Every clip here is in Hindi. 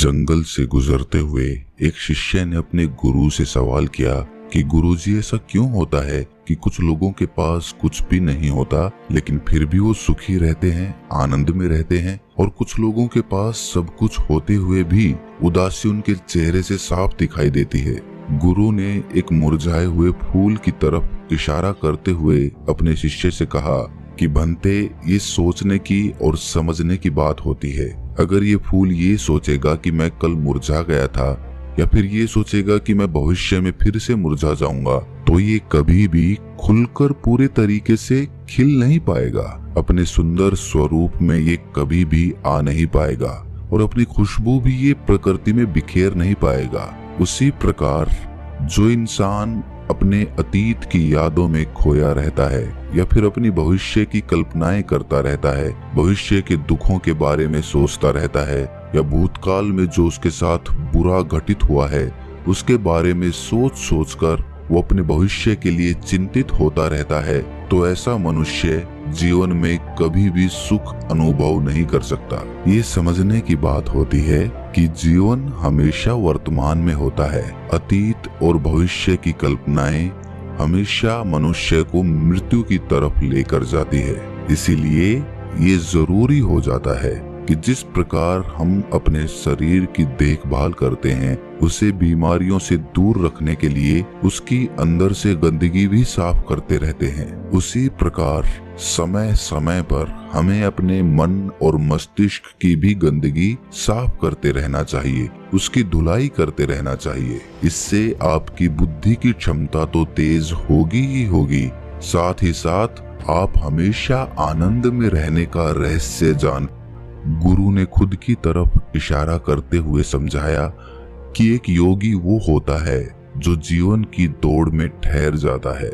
जंगल से गुजरते हुए एक शिष्य ने अपने गुरु से सवाल किया कि गुरुजी, ऐसा क्यों होता है कि कुछ लोगों के पास कुछ भी नहीं होता लेकिन फिर भी वो सुखी रहते हैं, आनंद में रहते हैं, और कुछ लोगों के पास सब कुछ होते हुए भी उदासी उनके चेहरे से साफ दिखाई देती है। गुरु ने एक मुरझाए हुए फूल की तरफ इशारा करते हुए अपने शिष्य से कहा कि भंते, ये सोचने की और समझने की बात होती है। अगर ये फूल ये सोचेगा कि मैं कल मुरझा गया था, या फिर ये सोचेगा कि मैं भविष्य में फिर से मुरझा जाऊंगा, तो ये कभी भी खुलकर पूरे तरीके से खिल नहीं पाएगा। अपने सुंदर स्वरूप में ये कभी भी आ नहीं पाएगा और अपनी खुशबू भी ये प्रकृति में बिखेर नहीं पाएगा। उसी प्रकार जो इंसान अपने अतीत की यादों में खोया रहता है या फिर अपनी भविष्य की कल्पनाएं करता रहता है, भविष्य के दुखों के बारे में सोचता रहता है, या भूतकाल में जो उसके साथ बुरा घटित हुआ है उसके बारे में सोच सोचकर वो अपने भविष्य के लिए चिंतित होता रहता है, तो ऐसा मनुष्य जीवन में कभी भी सुख अनुभव नहीं कर सकता। ये समझने की बात होती है कि जीवन हमेशा वर्तमान में होता है। अतीत और भविष्य की कल्पनाएं हमेशा मनुष्य को मृत्यु की तरफ लेकर जाती है। इसीलिए ये जरूरी हो जाता है कि जिस प्रकार हम अपने शरीर की देखभाल करते हैं, उसे बीमारियों से दूर रखने के लिए उसकी अंदर से गंदगी भी साफ करते रहते हैं, उसी प्रकार समय समय पर हमें अपने मन और मस्तिष्क की भी गंदगी साफ करते रहना चाहिए, उसकी धुलाई करते रहना चाहिए। इससे आपकी बुद्धि की क्षमता तो तेज होगी ही होगी, साथ ही साथ आप हमेशा आनंद में रहने का रहस्य जान। गुरु ने खुद की तरफ इशारा करते हुए समझाया कि एक योगी वो होता है जो जीवन की दौड़ में ठहर जाता है,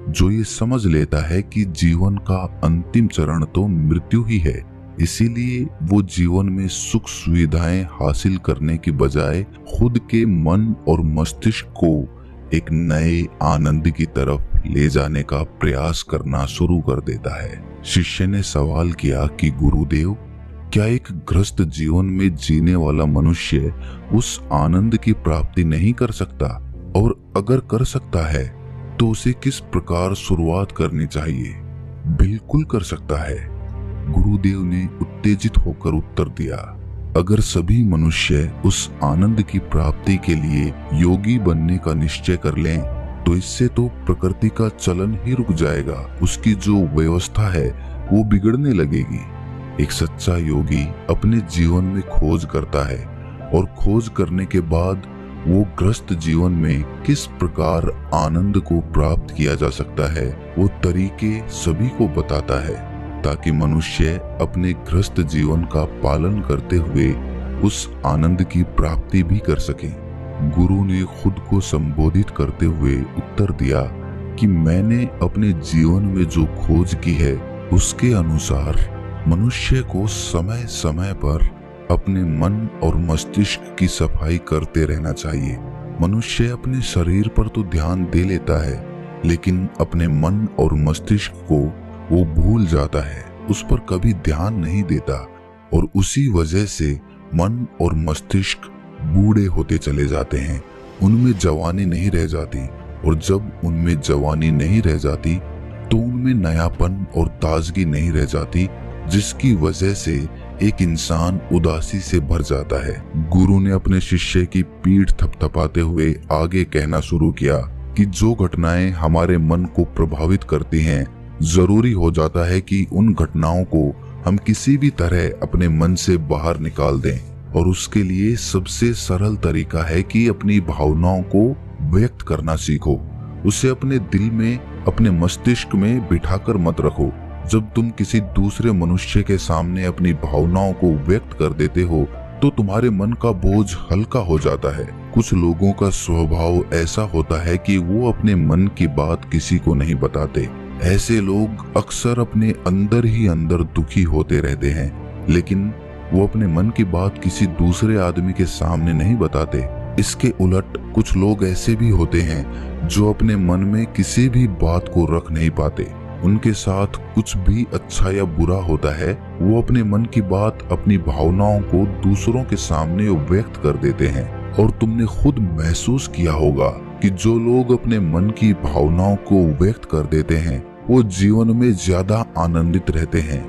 जो ये समझ लेता है कि जीवन का अंतिम चरण तो मृत्यु ही है। इसीलिए वो जीवन में सुख सुविधाएं हासिल करने की बजाय खुद के मन और मस्तिष्क को एक नए आनंद की तरफ ले जाने का प्रयास करना शुरू कर देता है। शिष्य ने सवाल किया कि गुरुदेव, क्या एक ग्रस्त जीवन में जीने वाला मनुष्य उस आनंद की प्राप्ति नहीं कर सकता? और अगर कर सकता है तो उसे किस प्रकार शुरुआत करनी चाहिए? बिल्कुल कर सकता है, गुरुदेव ने उत्तेजित होकर उत्तर दिया। अगर सभी मनुष्य उस आनंद की प्राप्ति के लिए योगी बनने का निश्चय कर लें, तो इससे तो प्रकृति का चलन ही रुक जाएगा, उसकी जो व्यवस्था है वो बिगड़ने लगेगी। एक सच्चा योगी अपने जीवन में खोज करता है और खोज करने के बाद वो ग्रस्त जीवन में किस प्रकार आनंद को प्राप्त किया जा सकता है वो तरीके सभी को बताता है, ताकि मनुष्य अपने ग्रस्त जीवन का पालन करते हुए उस आनंद की प्राप्ति भी कर सके। गुरु ने खुद को संबोधित करते हुए उत्तर दिया कि मैंने अपने जीवन में जो खोज की है उसके अनुसार मनुष्य को समय समय पर अपने मन और मस्तिष्क की सफाई करते रहना चाहिए। मनुष्य अपने शरीर पर तो ध्यान दे लेता है, लेकिन अपने मन और मस्तिष्क को वो भूल जाता है, उस पर कभी ध्यान नहीं देता, और उसी वजह से मन और मस्तिष्क बूढ़े होते चले जाते हैं, उनमें जवानी नहीं रह जाती, और जब उनमें जवानी नहीं रह जाती तो उनमें नयापन और ताजगी नहीं रह जाती, जिसकी वजह से एक इंसान उदासी से भर जाता है। गुरु ने अपने शिष्य की पीठ थपथपाते हुए आगे कहना शुरू किया कि जो घटनाएं हमारे मन को प्रभावित करती हैं, जरूरी हो जाता है कि उन घटनाओं को हम किसी भी तरह अपने मन से बाहर निकाल दें, और उसके लिए सबसे सरल तरीका है कि अपनी भावनाओं को व्यक्त करना सीखो। उसे अपने दिल में, अपने मस्तिष्क में बिठाकर मत रखो। जब तुम किसी दूसरे मनुष्य के सामने अपनी भावनाओं को व्यक्त कर देते हो तो तुम्हारे मन का बोझ हल्का हो जाता है। कुछ लोगों का स्वभाव ऐसा होता है कि वो अपने मन की बात किसी को नहीं बताते। ऐसे लोग अक्सर अपने अंदर ही अंदर दुखी होते रहते हैं, लेकिन वो अपने मन की बात किसी दूसरे आदमी के सामने नहीं बताते। इसके उलट कुछ लोग ऐसे भी होते हैं जो अपने मन में किसी भी बात को रख नहीं पाते, उनके साथ कुछ भी अच्छा या बुरा होता है, वो अपने मन की बात, अपनी भावनाओं को दूसरों के सामने व्यक्त कर देते हैं। और तुमने खुद महसूस किया होगा कि जो लोग अपने मन की भावनाओं को व्यक्त कर देते हैं वो जीवन में ज्यादा आनंदित रहते हैं।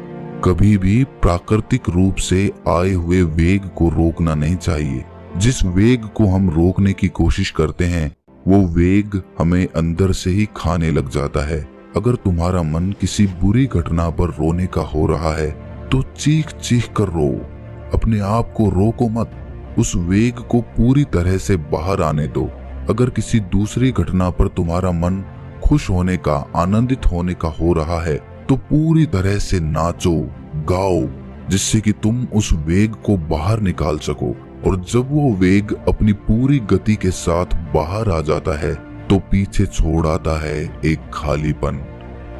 कभी भी प्राकृतिक रूप से आए हुए वेग को रोकना नहीं चाहिए। जिस वेग को हम रोकने की कोशिश करते हैं वो वेग हमें अंदर से ही खाने लग जाता है। अगर तुम्हारा मन किसी बुरी घटना पर रोने का हो रहा है तो चीख चीख कर रो, अपने आप को रोको मत, उस वेग को पूरी तरह से बाहर आने दो। अगर किसी दूसरी घटना पर तुम्हारा मन खुश होने का, आनंदित होने का हो रहा है तो पूरी तरह से नाचो, गाओ, जिससे कि तुम उस वेग को बाहर निकाल सको। और जब वो वेग अपनी पूरी गति के साथ बाहर आ जाता है तो पीछे छोड़ आता है एक खालीपन,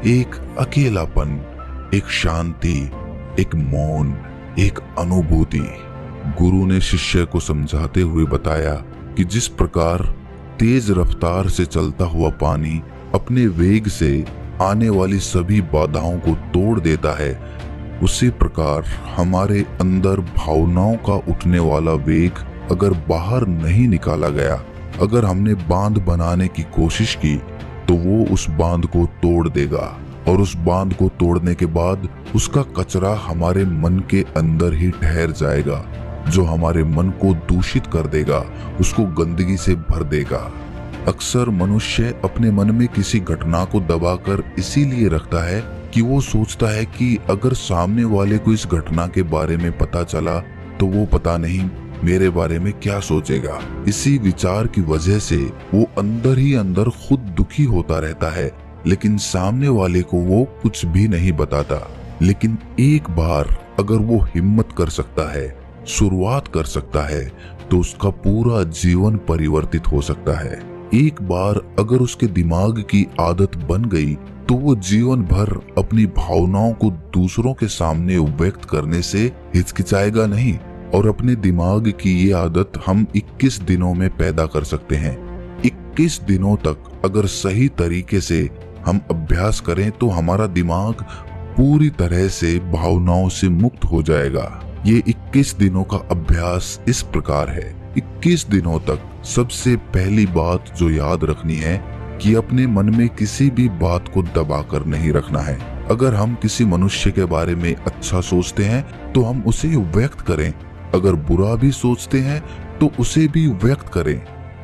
एक अकेलापन, एक शांति, एक मौन, एक अनुभूति। गुरु ने शिष्य को समझाते हुए बताया कि जिस प्रकार तेज रफ्तार से चलता हुआ पानी अपने वेग से आने वाली सभी बाधाओं को तोड़ देता है, उसी प्रकार हमारे अंदर भावनाओं का उठने वाला वेग अगर बाहर नहीं निकाला गया, अगर हमने बांध बनाने की कोशिश की तो वो उस बांध को तोड़ देगा। और उस बांध को तोड़ने के बाद उसका कचरा हमारे मन के अंदर ही ठहर जाएगा, जो हमारे मन को दूषित कर देगा, उसको गंदगी से भर देगा। अक्सर मनुष्य अपने मन में किसी घटना को दबाकर इसीलिए रखता है कि वो सोचता है कि अगर सामने वाले को इस घटना के बारे में पता चला तो वो पता नहीं मेरे बारे में क्या सोचेगा। इसी विचार की वजह से वो अंदर ही अंदर खुद दुखी होता रहता है, लेकिन सामने वाले को वो कुछ भी नहीं बताता। लेकिन एक बार अगर वो हिम्मत कर सकता है, शुरुआत कर सकता है, तो उसका पूरा जीवन परिवर्तित हो सकता है। एक बार अगर उसके दिमाग की आदत बन गई तो वो जीवन भर अपनी भावनाओं को दूसरों के सामने व्यक्त करने से हिचकिचाएगा नहीं। और अपने दिमाग की ये आदत हम 21 दिनों में पैदा कर सकते हैं। 21 दिनों तक अगर सही तरीके से हम अभ्यास करें तो हमारा दिमाग पूरी तरह से भावनाओं से मुक्त हो जाएगा। ये 21 दिनों का अभ्यास इस प्रकार है। 21 दिनों तक सबसे पहली बात जो याद रखनी है कि अपने मन में किसी भी बात को दबाकर नहीं रखना है। अगर हम किसी मनुष्य के बारे में अच्छा सोचते हैं तो हम उसे व्यक्त करें, अगर बुरा भी सोचते हैं तो उसे भी व्यक्त करें।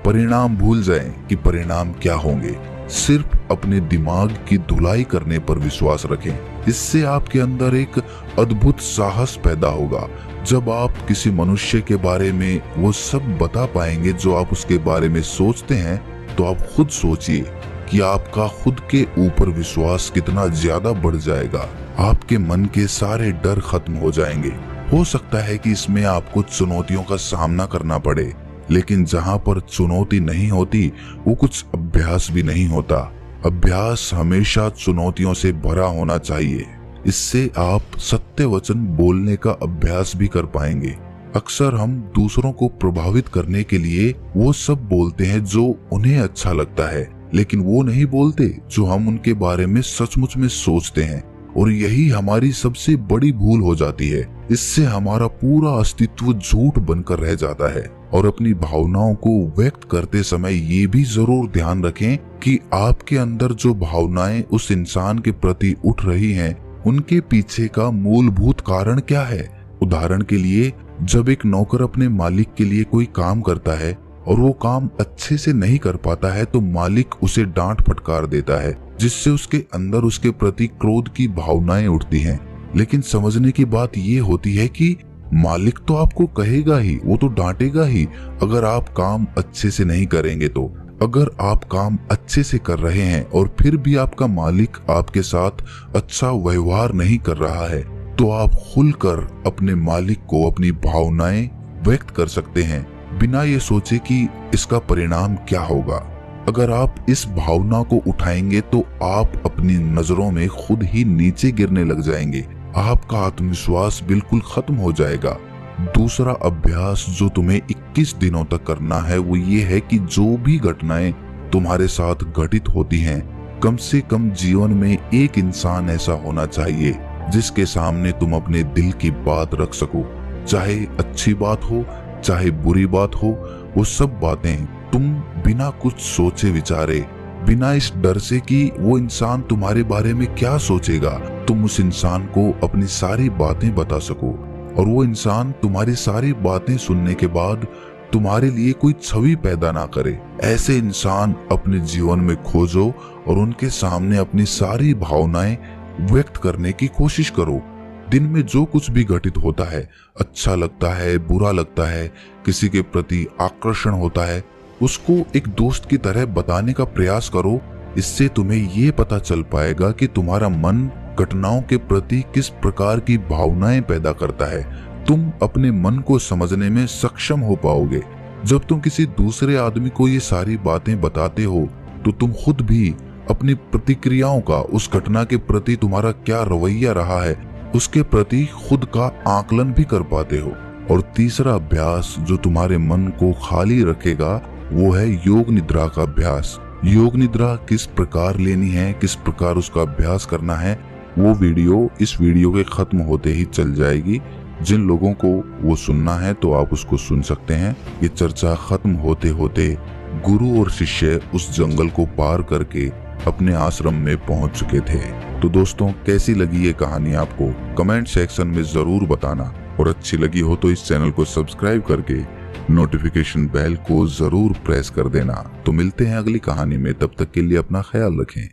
परिणाम भूल जाएं कि परिणाम क्या होंगे, सिर्फ अपने दिमाग की धुलाई करने पर विश्वास रखें। इससे आपके अंदर एक अद्भुत साहस पैदा होगा। जब आप किसी मनुष्य के बारे में वो सब बता पाएंगे जो आप उसके बारे में सोचते हैं, तो आप खुद सोचिए कि आपका खुद के ऊपर विश्वास कितना ज्यादा बढ़ जाएगा। आपके मन के सारे डर खत्म हो जाएंगे। हो सकता है कि इसमें आपको चुनौतियों का सामना करना पड़े, लेकिन जहाँ पर चुनौती नहीं होती वो कुछ अभ्यास भी नहीं होता। अभ्यास हमेशा चुनौतियों से भरा होना चाहिए। इससे आप सत्य वचन बोलने का अभ्यास भी कर पाएंगे। अक्सर हम दूसरों को प्रभावित करने के लिए वो सब बोलते हैं जो उन्हें अच्छा लगता है, लेकिन वो नहीं बोलते जो हम उनके बारे में सचमुच में सोचते हैं। और यही हमारी सबसे बड़ी भूल हो जाती है। इससे हमारा पूरा अस्तित्व झूठ बनकर रह जाता है। और अपनी भावनाओं को व्यक्त करते समय ये भी जरूर ध्यान रखें कि आपके अंदर जो भावनाएं उस इंसान के प्रति उठ रही हैं, उनके पीछे का मूलभूत कारण क्या है। उदाहरण के लिए, जब एक नौकर अपने मालिक के लिए कोई काम करता है और वो काम अच्छे से नहीं कर पाता है तो मालिक उसे डांट फटकार देता है, जिससे उसके अंदर उसके प्रति क्रोध की भावनाएं उठती हैं। लेकिन समझने की बात ये होती है कि मालिक तो आपको कहेगा ही, वो तो डांटेगा ही अगर आप काम अच्छे से नहीं करेंगे। तो अगर आप काम अच्छे से कर रहे हैं और फिर भी आपका मालिक आपके साथ अच्छा व्यवहार नहीं कर रहा है, तो आप खुलकर अपने मालिक को अपनी भावनाएं व्यक्त कर सकते हैं, बिना ये सोचे कि इसका परिणाम क्या होगा। अगर आप इस भावना को उठाएंगे तो आप अपनी नजरों में खुद ही नीचे गिरने लग जाएंगे। आपका आत्मविश्वास बिल्कुल खत्म हो जाएगा। दूसरा अभ्यास जो तुम्हें 21 दिनों तक करना है वो ये है कि जो भी घटनाएं तुम्हारे साथ घटित होती हैं कम से कम जीवन में एक इंसान ऐसा होना चाहिए जिसके सामने तुम अपने दिल की बात रख सको। चाहे अच्छी बात हो चाहे बुरी बात हो, वो सब बातें तुम बिना कुछ सोचे विचारे, बिना इस डर से कि वो इंसान तुम्हारे बारे में क्या सोचेगा, तुम उस इंसान को अपनी सारी बातें बता सको और वो इंसान तुम्हारी सारी बातें सुनने के बाद तुम्हारे लिए कोई छवि पैदा ना करे। ऐसे इंसान अपने जीवन में खोजो और उनके सामने अपनी सारी भावनाएं व्यक्त करने की कोशिश करो। दिन में जो कुछ भी घटित होता है, अच्छा लगता है, बुरा लगता है, किसी के प्रति आकर्षण होता है, उसको एक दोस्त की तरह बताने का प्रयास करो। इससे तुम्हें ये पता चल पाएगा कि तुम्हारा मन घटनाओं के प्रति किस प्रकार की भावनाएं पैदा करता है। तुम अपने मन को समझने में सक्षम हो पाओगे। जब तुम किसी दूसरे आदमी को ये सारी बातें बताते हो तो तुम खुद भी अपनी प्रतिक्रियाओं का, उस घटना के प्रति तुम्हारा क्या रवैया रहा है, उसके प्रति खुद का आकलन भी कर पाते हो। और तीसरा अभ्यास जो तुम्हारे मन को खाली रखेगा वो है योग निद्रा का अभ्यास। योग निद्रा किस प्रकार लेनी है, किस प्रकार उसका अभ्यास करना है, वो वीडियो इस वीडियो के खत्म होते ही चल जाएगी। जिन लोगों को वो सुनना है तो आप उसको सुन सकते हैं। ये चर्चा खत्म होते होते गुरु और शिष्य उस जंगल को पार करके अपने आश्रम में पहुंच चुके थे। तो दोस्तों, कैसी लगी ये कहानी आपको कमेंट सेक्शन में जरूर बताना, और अच्छी लगी हो तो इस चैनल को सब्सक्राइब करके नोटिफिकेशन बेल को जरूर प्रेस कर देना। तो मिलते हैं अगली कहानी में, तब तक के लिए अपना ख्याल रखें।